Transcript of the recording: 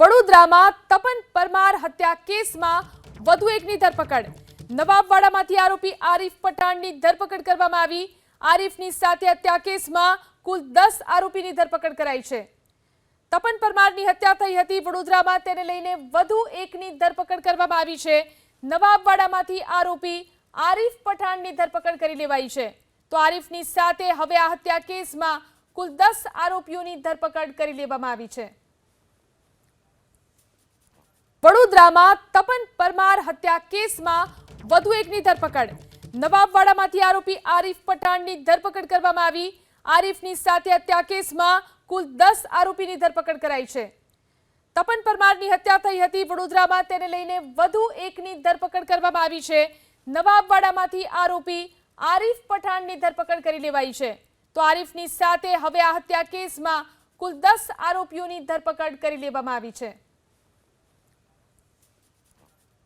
વડોદરામાં તપન પરમાર હત્યા કેસમાં વધુ એકની ધરપકડ। નવાબવાડામાંથી આરોપી આરીફ પઠાણની ધરપકડ કરવામાં આવી। આરીફની સાથે હત્યા કેસમાં કુલ 10 આરોપીની ધરપકડ કરાઈ છે। તપન પરમારની હત્યા થઈ હતી વડોદરામાં, તેને લઈને વધુ એકની ધરપકડ કરવામાં આવી છે। નવાબવાડામાંથી આરોપી આરીફ પઠાણની ધરપકડ કરી લેવાઈ છે। તો આરીફની સાથે હવે આ હત્યા કેસમાં કુલ 10 આરોપીઓની ધરપકડ કરી લેવામાં આવી છે। વડોદરામાં તપન પરમાર હત્યા કેસમાં વધુ એકની ધરપકડ। નવાબવાડામાંથી આરોપી આરીફ પઠાણની ધરપકડ કરવામાં આવી। આરીફની સાથે હત્યા કેસમાં કુલ 10 આરોપીની ધરપકડ કરાઈ છે। તપન પરમારની હત્યા થઈ હતી વડોદરામાં, તેને લઈને વધુ એકની ધરપકડ કરવામાં આવી છે। નવાબવાડામાંથી આરોપી આરીફ પઠાણની ધરપકડ કરી લેવાઈ છે। તો આરીફની સાથે હવે આ હત્યા કેસમાં કુલ 10 આરોપીઓની ધરપકડ કરી લેવામાં આવી છે।